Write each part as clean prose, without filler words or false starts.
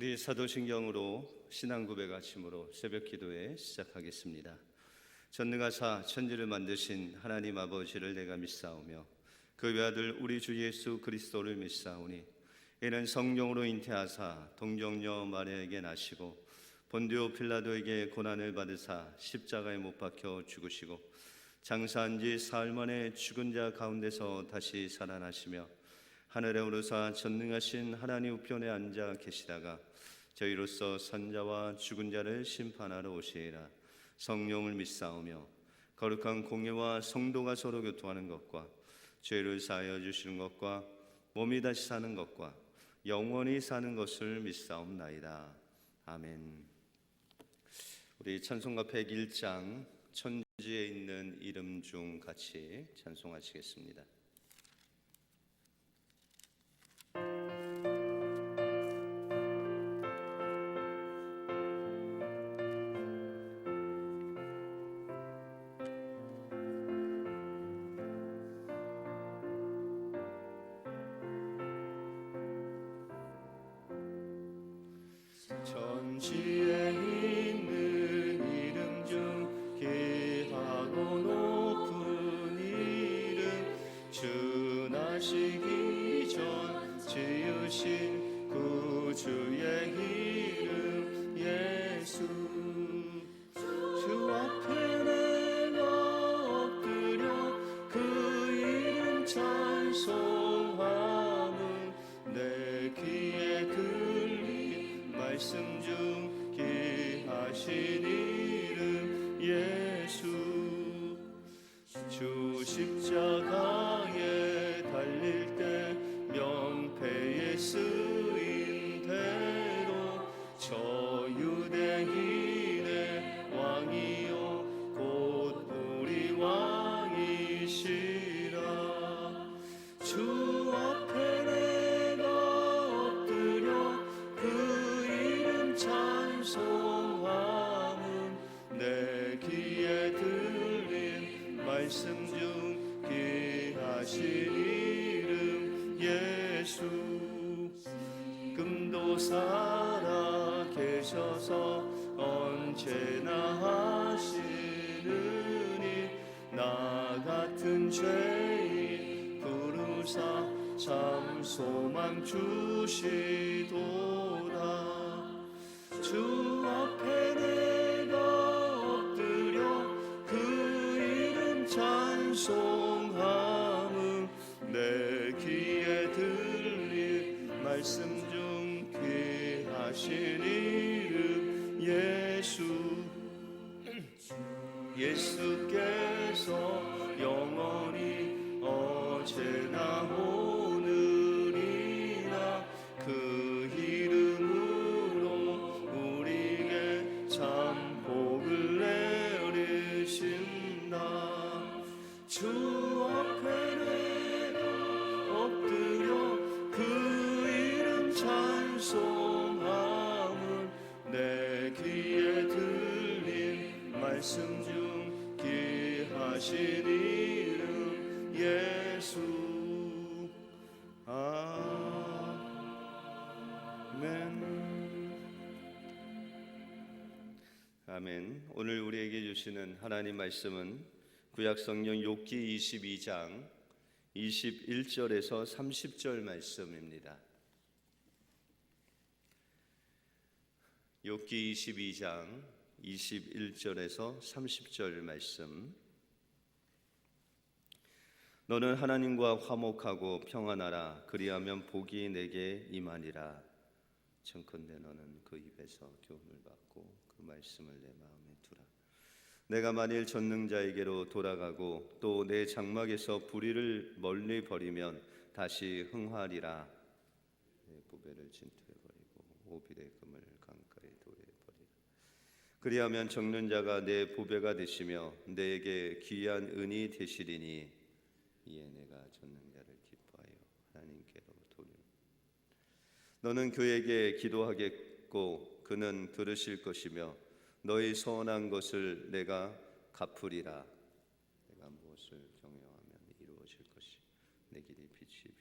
우리 사도신경으로 신앙 고백 아침으로 새벽 기도회 시작하겠습니다. 전능하사 천지를 만드신 하나님 아버지를 내가 믿사오며 그 외아들 우리 주 예수 그리스도를 믿사오니 이는 성령으로 잉태하사 동정녀 마리아에게 나시고 본디오 필라도에게 고난을 받으사 십자가에 못 박혀 죽으시고 장사한 지 사흘 만에 죽은 자 가운데서 다시 살아나시며 하늘에 오르사 전능하신 하나님 우편에 앉아 계시다가 저희로서 선자와 죽은 자를 심판하러 오시리라. 성령을 믿사오며 거룩한 공예와 성도가 서로 교통하는 것과 죄를 사하여 주시는 것과 몸이 다시 사는 것과 영원히 사는 것을 믿사옵나이다. 아멘. 우리 찬송가 101장 천지에 있는 이름 중 같이 찬송하시겠습니다. 천지에 있는 이름 중 귀하고 높은 이름 주 나시기 전 지으신 구주의 이름 예수 주 앞에 내가 엎드려 그 이름 찬송함은 내 귀에 들린 말씀 중 귀하신 이름 예수 주 십자가에 달릴 때 명패에 쓰인 대로 저 유대인의 왕이요 곧 우리 왕이시라 주 앞에 내가 엎드려 그 이름 찬송함은 내 귀에 들린 말씀 중 귀하신 이름 예수 금도 살아 계셔서 언제나 하시느니 나 같은 죄인 부르사 참 소망 주시도다 주 앞에 내가 엎드려 그 이름 찬송함은 내 귀에 들린 말씀 중 귀하신 이름 예수 예수께서 영원히 어제나 오늘이나 그 이름으로 우리에게 참 복을 내리신다 주 앞에 내가 엎드려 그 이름 찬송함은 내 귀에 들린 말씀 중 귀하신 이름 예수 아멘. 오늘 우리에게 주시는 하나님 말씀은 구약 성경 욥기 22장 21절에서 30절 말씀입니다. 욥기 22장 21절에서 30절 말씀. 너는 하나님과 화목하고 평안하라. 그리하면 복이 내게 임하니라. 청컨대 너는 그 입에서 교훈을 받고 그 말씀을 내 마음에 두라. 내가 만일 전능자에게로 돌아가고 또 내 장막에서 불의를 멀리 버리면 다시 흥하리라. 내 부배를 진토에 버리고 오빌의 금을 강가에 돌에 버리라. 그리하면 적는 자가 내 부배가 되시며 내게 귀한 은이 되시리니 이에 내가 전능자를 기뻐하여 하나님께로 돌리라. 너는 그에게 기도하겠고 그는 들으실 것이며 너희 서원한 것을 내가 갚으리라. 내가 무엇을 경영하면 이루어질 것이 내 길이 빛이.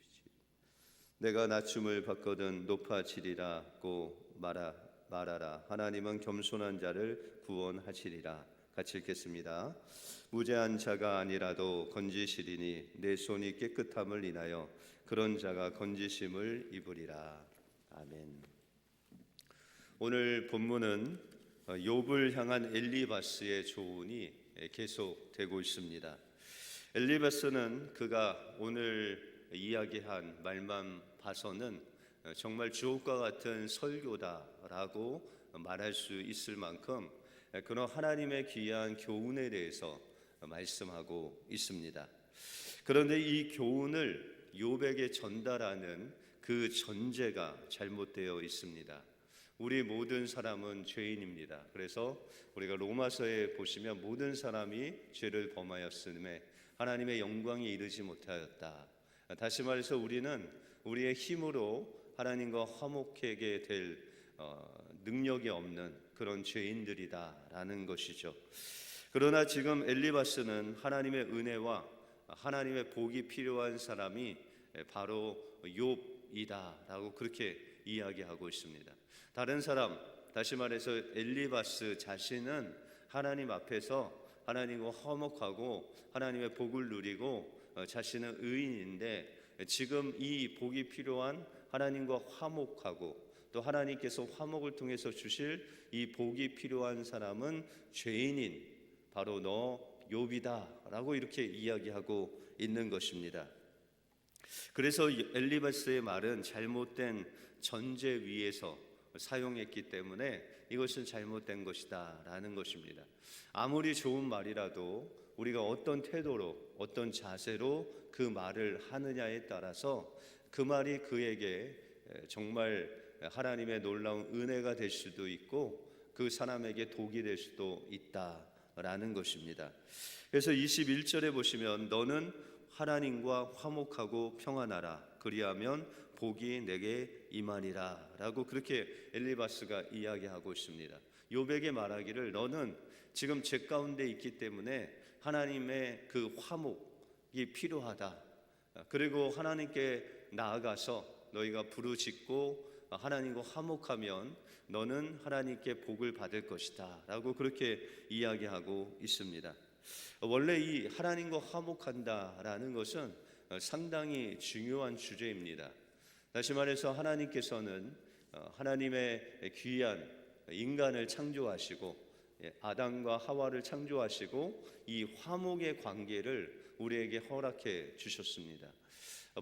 내가 낮춤을 받거든 높아지리라고 말하라. 하나님은 겸손한 자를 구원하시리라. 같이 읽겠습니다. 무죄한 자가 아니라도 건지시리니 내 손이 깨끗함을 인하여 그런 자가 건지심을 입으리라. 아멘. 오늘 본문은 욥을 향한 엘리바스의 조언이 계속되고 있습니다. 엘리바스는 그가 오늘 이야기한 말만 봐서는 정말 주옥과 같은 설교다라고 말할 수 있을 만큼 그런 하나님의 귀한 교훈에 대해서 말씀하고 있습니다. 그런데 이 교훈을 욥에게 전달하는 그 전제가 잘못되어 있습니다. 우리 모든 사람은 죄인입니다. 그래서 우리가 로마서에 보시면 모든 사람이 죄를 범하였음에 하나님의 영광에 이르지 못하였다. 다시 말해서 우리는 우리의 힘으로 하나님과 화목하게 될 능력이 없는 그런 죄인들이다라는 것이죠. 그러나 지금 엘리바스는 하나님의 은혜와 하나님의 복이 필요한 사람이 바로 욥이다라고 그렇게 이야기하고 있습니다. 다른 사람, 다시 말해서 엘리바스 자신은 하나님 앞에서 하나님과 화목하고 하나님의 복을 누리고 자신은 의인인데 지금 이 복이 필요한 하나님과 화목하고 또 하나님께서 화목을 통해서 주실 이 복이 필요한 사람은 죄인인 바로 너 욥이다라고 이렇게 이야기하고 있는 것입니다. 그래서 엘리바스의 말은 잘못된 전제 위에서 사용했기 때문에 이것은 잘못된 것이다라는 것입니다. 아무리 좋은 말이라도 우리가 어떤 태도로 어떤 자세로 그 말을 하느냐에 따라서 그 말이 그에게 정말 하나님의 놀라운 은혜가 될 수도 있고 그 사람에게 독이 될 수도 있다라는 것입니다. 그래서 21절에 보시면 너는 하나님과 화목하고 평안하라. 그리하면 복이 내게 임하리라 라고 그렇게 엘리바스가 이야기하고 있습니다. 욥에게 말하기를 너는 지금 죄 가운데 있기 때문에 하나님의 그 화목이 필요하다. 그리고 하나님께 나아가서 너희가 부르짖고 하나님과 화목하면 너는 하나님께 복을 받을 것이다 라고 그렇게 이야기하고 있습니다. 원래 이 하나님과 화목한다라는 것은 상당히 중요한 주제입니다. 다시 말해서 하나님께서는 하나님의 귀한 인간을 창조하시고 아담과 하와를 창조하시고 이 화목의 관계를 우리에게 허락해 주셨습니다.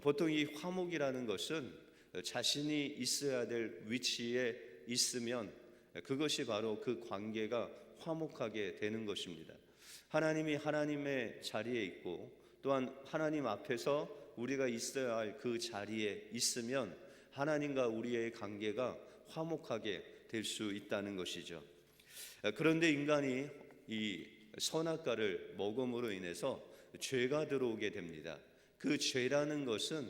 보통 이 화목이라는 것은 자신이 있어야 될 위치에 있으면 그것이 바로 그 관계가 화목하게 되는 것입니다. 하나님이 하나님의 자리에 있고 또한 하나님 앞에서 우리가 있어야 할 그 자리에 있으면 하나님과 우리의 관계가 화목하게 될 수 있다는 것이죠. 그런데 인간이 이 선악과를 먹음으로 인해서 죄가 들어오게 됩니다. 그 죄라는 것은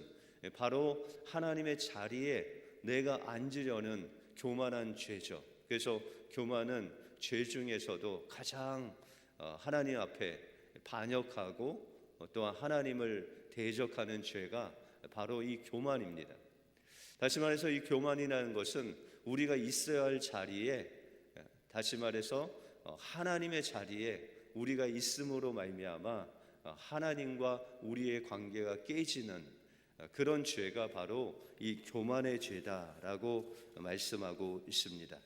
바로 하나님의 자리에 내가 앉으려는 교만한 죄죠. 그래서 교만은 죄 중에서도 가장 하나님 앞에 반역하고 또한 하나님을 대적하는 죄가 바로 이 교만입니다. 다시 말해서 이 교만이라는 것은 우리가 있어야 할 자리에 다시 말해서 하나님의 자리에 우리가 있음으로 말미암아 하나님과 우리의 관계가 깨지는 그런 죄가 바로 이 교만의 죄다라고 말씀하고 있습니다.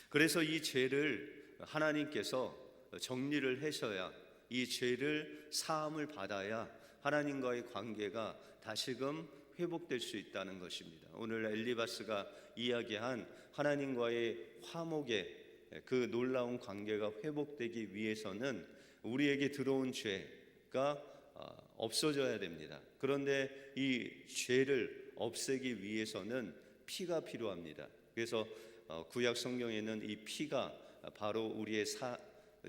그래서 이 죄를 하나님께서 정리를 하셔야, 이 죄를 사함을 받아야 하나님과의 관계가 다시금 회복될 수 있다는 것입니다. 오늘 엘리바스가 이야기한 하나님과의 화목의 그 놀라운 관계가 회복되기 위해서는 우리에게 들어온 죄가 없어져야 됩니다. 그런데 이 죄를 없애기 위해서는 피가 필요합니다. 그래서 구약 성경에는 이 피가 바로 우리의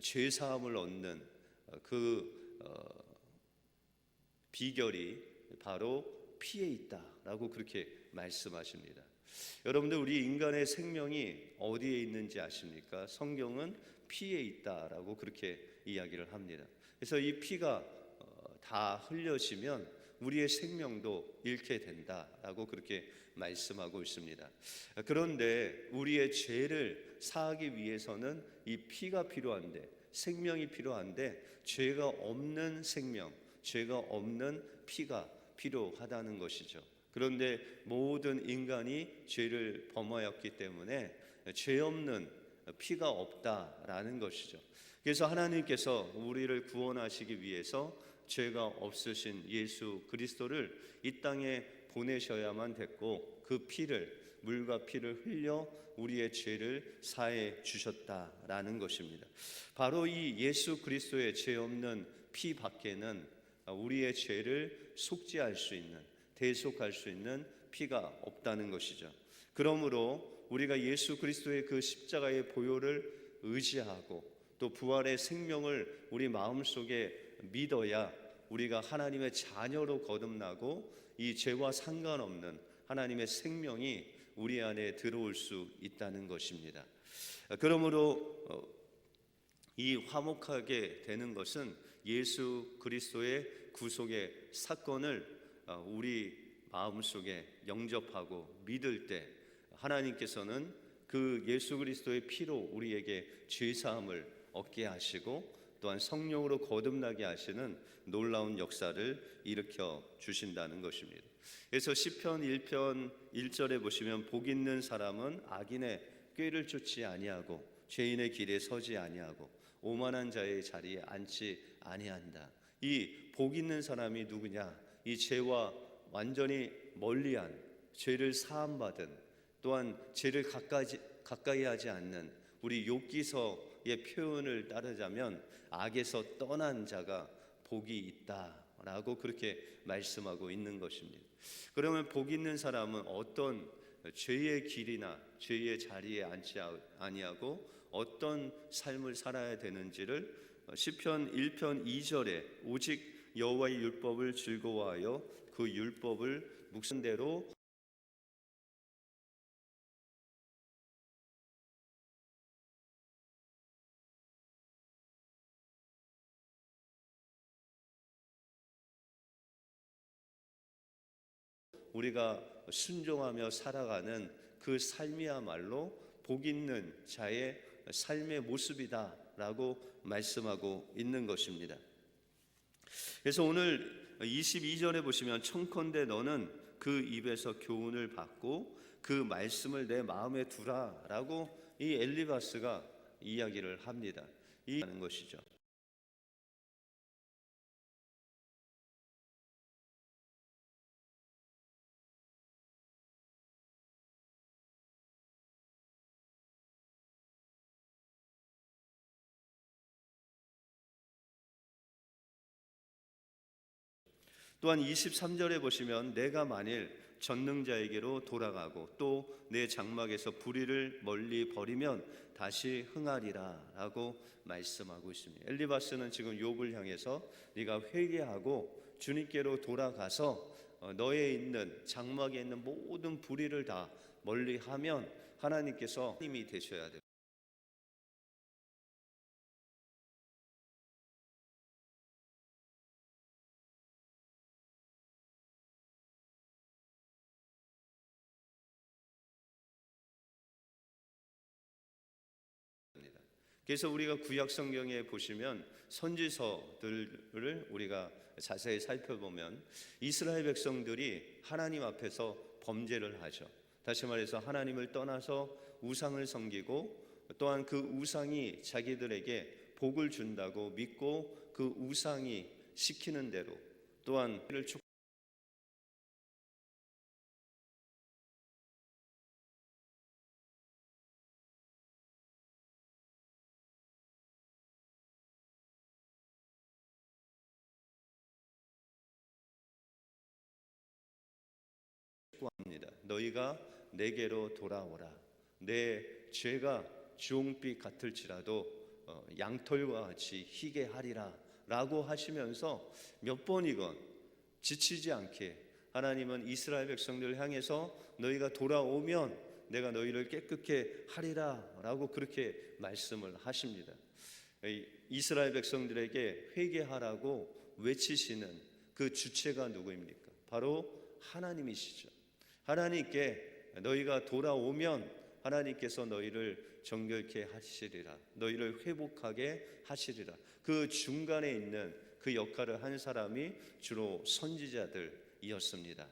죄 사함을 얻는 그 비결이 바로 피에 있다라고 그렇게 말씀하십니다. 여러분들, 우리 인간의 생명이 어디에 있는지 아십니까? 성경은 피에 있다라고 그렇게 이야기를 합니다. 그래서 이 피가 다 흘려지면 우리의 생명도 잃게 된다라고 그렇게 말씀하고 있습니다. 그런데 우리의 죄를 사하기 위해서는 이 피가 필요한데, 생명이 필요한데, 죄가 없는 생명, 죄가 없는 피가 필요하다는 것이죠. 그런데 모든 인간이 죄를 범하였기 때문에 죄 없는 피가 없다라는 것이죠. 그래서 하나님께서 우리를 구원하시기 위해서 죄가 없으신 예수 그리스도를 이 땅에 보내셔야만 됐고, 그 피를, 물과 피를 흘려 우리의 죄를 사해 주셨다라는 것입니다. 바로 이 예수 그리스도의 죄 없는 피 밖에는 우리의 죄를 속죄할 수 있는, 대속할 수 있는 피가 없다는 것이죠. 그러므로 우리가 예수 그리스도의 그 십자가의 보혈을 의지하고 또 부활의 생명을 우리 마음속에 믿어야 우리가 하나님의 자녀로 거듭나고 이 죄와 상관없는 하나님의 생명이 우리 안에 들어올 수 있다는 것입니다. 그러므로 이 화목하게 되는 것은 예수 그리스도의 구속의 사건을 우리 마음속에 영접하고 믿을 때 하나님께서는 그 예수 그리스도의 피로 우리에게 죄사함을 얻게 하시고 또한 성령으로 거듭나게 하시는 놀라운 역사를 일으켜 주신다는 것입니다. 그래서 시편 1편 1절에 보시면 복 있는 사람은 악인의 꾀를 쫓지 아니하고 죄인의 길에 서지 아니하고 오만한 자의 자리에 앉지 아니한다. 이 복 있는 사람이 누구냐? 이 죄와 완전히 멀리한, 죄를 사함받은, 또한 죄를 가까이 하지 않는, 우리 욥기서의 표현을 따르자면 악에서 떠난 자가 복이 있다라고 그렇게 말씀하고 있는 것입니다. 그러면 복 있는 사람은 어떤 죄의 길이나 죄의 자리에 앉지 아니하고 어떤 삶을 살아야 되는지를 시편 1편 2절에 오직 여호와의 율법을 즐거워하여 그 율법을 묵신 대로 우리가 순종하며 살아가는 그 삶이야말로 복 있는 자의 삶의 모습이다라고 말씀하고 있는 것입니다. 그래서 오늘 22절에 보시면 청컨대 너는 그 입에서 교훈을 받고 그 말씀을 내 마음에 두라라고 이 엘리바스가 이야기를 합니다. 이 하는 것이죠. 또한 23절에 보시면 내가 만일 전능자에게로 돌아가고 또 내 장막에서 불의를 멀리 버리면 다시 흥하리라 라고 말씀하고 있습니다. 엘리바스는 지금 욥을 향해서 네가 회개하고 주님께로 돌아가서 너에 있는 장막에 있는 모든 불의를 다 멀리하면 하나님께서 힘이 되셔야 됩니다. 그래서 우리가 구약 성경에 보시면 선지서들을 우리가 자세히 살펴보면 이스라엘 백성들이 하나님 앞에서 범죄를 하죠. 다시 말해서 하나님을 떠나서 우상을 섬기고 또한 그 우상이 자기들에게 복을 준다고 믿고 그 우상이 시키는 대로 또한 축구합니다. 너희가 내게로 돌아오라. 내 죄가 주홍빛 같을지라도 양털과 같이 희게 하리라 라고 하시면서 몇 번이건 지치지 않게 하나님은 이스라엘 백성들을 향해서 너희가 돌아오면 내가 너희를 깨끗게 하리라 라고 그렇게 말씀을 하십니다. 이스라엘 백성들에게 회개하라고 외치시는 그 주체가 누구입니까? 바로 하나님이시죠. 하나님께 너희가 돌아오면 하나님께서 너희를 정결케 하시리라. 너희를 회복하게 하시리라. 그 중간에 있는 그 역할을 한 사람이 주로 선지자들이었습니다.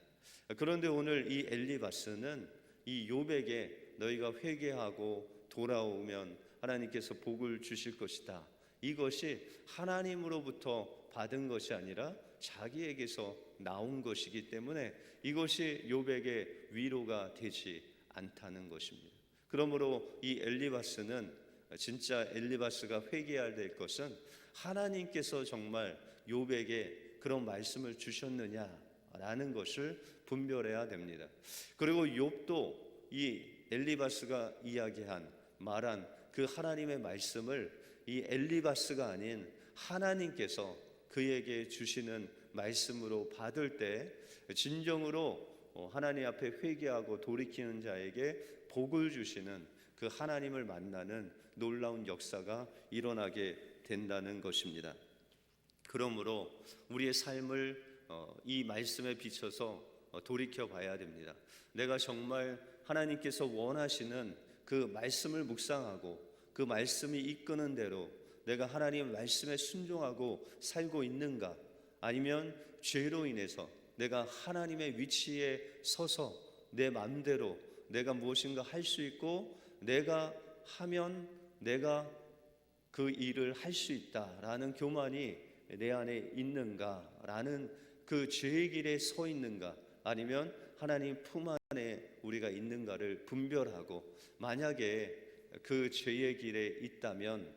그런데 오늘 이 엘리바스는 이 욥에게 너희가 회개하고 돌아오면 하나님께서 복을 주실 것이다. 이것이 하나님으로부터 받은 것이 아니라 자기에게서 나온 것이기 때문에 이것이 욥에게 위로가 되지 않다는 것입니다. 그러므로 이 엘리바스는 진짜 엘리바스가 회개해야 될 것은 하나님께서 정말 욥에게 그런 말씀을 주셨느냐라는 것을 분별해야 됩니다. 그리고 욥도 이 엘리바스가 말한 그 하나님의 말씀을 이 엘리바스가 아닌 하나님께서 그에게 주시는 말씀으로 받을 때 진정으로 하나님 앞에 회개하고 돌이키는 자에게 복을 주시는 그 하나님을 만나는 놀라운 역사가 일어나게 된다는 것입니다. 그러므로 우리의 삶을 이 말씀에 비춰서 돌이켜 봐야 됩니다. 내가 정말 하나님께서 원하시는 그 말씀을 묵상하고 그 말씀이 이끄는 대로 내가 하나님 말씀에 순종하고 살고 있는가? 아니면 죄로 인해서 내가 하나님의 위치에 서서 내 마음대로 내가 무엇인가 할 수 있고 내가 하면 내가 그 일을 할 수 있다라는 교만이 내 안에 있는가라는 그 죄의 길에 서 있는가 아니면 하나님 품 안에 우리가 있는가를 분별하고 만약에 그 죄의 길에 있다면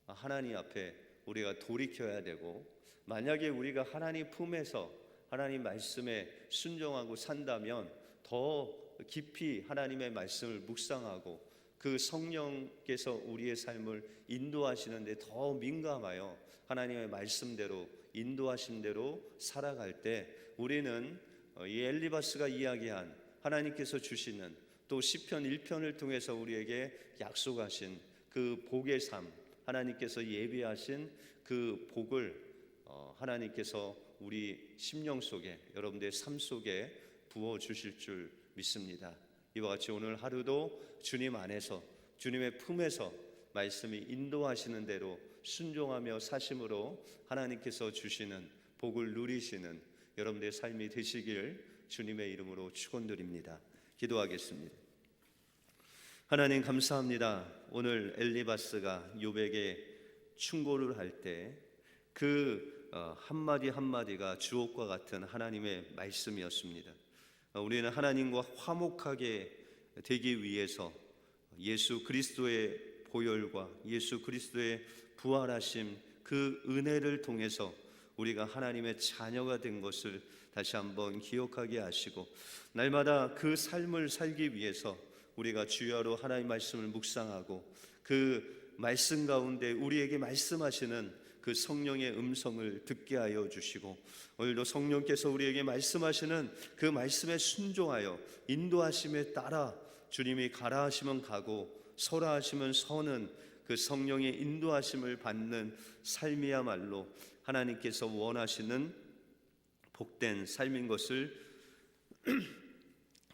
하나님 앞에 우리가 돌이켜야 되고 만약에 우리가 하나님 품에서 하나님 말씀에 순종하고 산다면 더 깊이 하나님의 말씀을 묵상하고 그 성령께서 우리의 삶을 인도하시는데 더 민감하여 하나님의 말씀대로 인도하신 대로 살아갈 때 우리는 이 엘리바스가 이야기한 하나님께서 주시는 또 시편 1편을 통해서 우리에게 약속하신 그 복의 삶 하나님께서 예비하신 그 복을 하나님께서 우리 심령 속에 여러분들의 삶 속에 부어주실 줄 믿습니다. 이와 같이 오늘 하루도 주님 안에서 주님의 품에서 말씀이 인도하시는 대로 순종하며 사심으로 하나님께서 주시는 복을 누리시는 여러분들의 삶이 되시길 주님의 이름으로 축원드립니다. 기도하겠습니다. 하나님 감사합니다. 오늘 엘리바스가 욥에게 충고를 할 때 그 한마디 한마디가 주옥과 같은 하나님의 말씀이었습니다. 우리는 하나님과 화목하게 되기 위해서 예수 그리스도의 보혈과 예수 그리스도의 부활하심 그 은혜를 통해서 우리가 하나님의 자녀가 된 것을 다시 한번 기억하게 하시고 날마다 그 삶을 살기 위해서 우리가 주야로 하나님의 말씀을 묵상하고 그 말씀 가운데 우리에게 말씀하시는 그 성령의 음성을 듣게 하여 주시고 오늘도 성령께서 우리에게 말씀하시는 그 말씀에 순종하여 인도하심에 따라 주님이 가라 하시면 가고 서라 하시면 서는 그 성령의 인도하심을 받는 삶이야말로 하나님께서 원하시는 복된 삶인 것을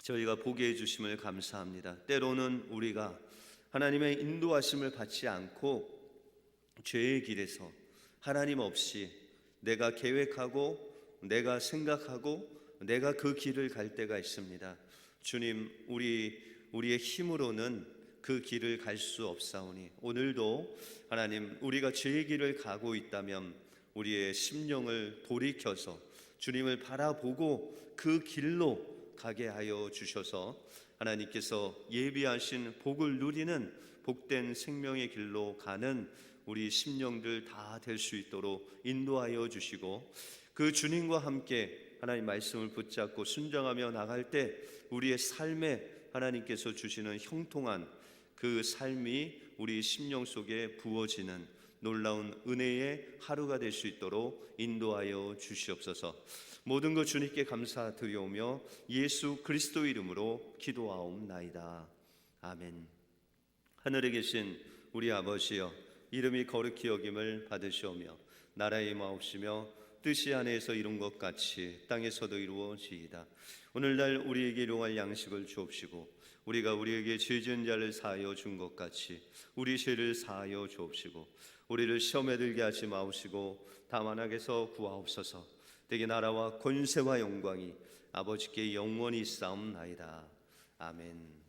저희가 보게 해주심을 감사합니다. 때로는 우리가 하나님의 인도하심을 받지 않고 죄의 길에서 하나님 없이 내가 계획하고 내가 생각하고 내가 그 길을 갈 때가 있습니다. 주님, 우리의 힘으로는 그 길을 갈 수 없사오니 오늘도 하나님, 우리가 죄의 길을 가고 있다면 우리의 심령을 돌이켜서 주님을 바라보고 그 길로 가게 하여 주셔서 하나님께서 예비하신 복을 누리는 복된 생명의 길로 가는 우리 심령들 다 될 수 있도록 인도하여 주시고, 그 주님과 함께 하나님 말씀을 붙잡고 순종하며 나갈 때 우리의 삶에 하나님께서 주시는 형통한 그 삶이 우리 심령 속에 부어지는 놀라운 은혜의 하루가 될 수 있도록 인도하여 주시옵소서. 모든 것 주님께 감사드리오며 예수 그리스도 이름으로 기도하옵나이다. 아멘. 하늘에 계신 우리 아버지여, 이름이 거룩히 여김을 받으시오며 나라의 임하옵시며 뜻이 하늘에서 이룬 것 같이 땅에서도 이루어지이다. 오늘날 우리에게 일용할 양식을 주옵시고 우리가 우리에게 죄 지은 자를 사하여 준 것 같이 우리 죄를 사하여 주옵시고 우리를 시험에 들게 하지 마옵시고 다만 악에서 구하옵소서. 대개 나라와 권세와 영광이 아버지께 영원히 있사옵나이다. 아멘.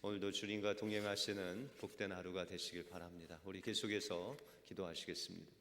오늘도 주님과 동행하시는 복된 하루가 되시길 바랍니다. 우리 계속해서 기도하시겠습니다.